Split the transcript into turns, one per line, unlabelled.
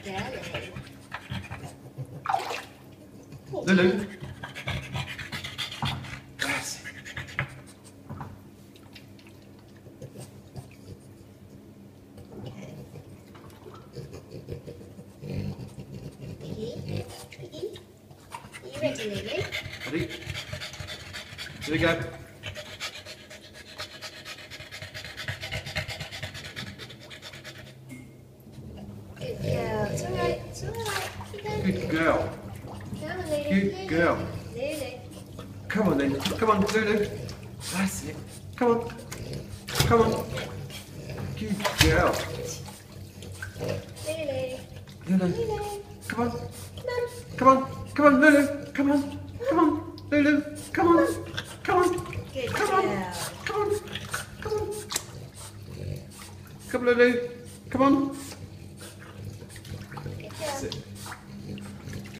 Daddy.
Lulu. That's it.
Piggy, Piggy, are you ready, Lily?
Ready? Here we go.
Good girl. It's alright. It's alright. Keep going.
Good girl.
Come on, Lily.
Good
Lily.
girl.
Lily.
Come on then. Come on, Lulu. That's it. Come on. Come on. Good girl.
Lily.
Lulu.
Lily.
Come on.
Come on.
Come on. Come on, Lulu. Come on. Come on. Lulu. Come on. Come on.
Good
Come on.
girl.
Come on. Come on. Come on, Lulu. Come on.
Good girl.
That's it.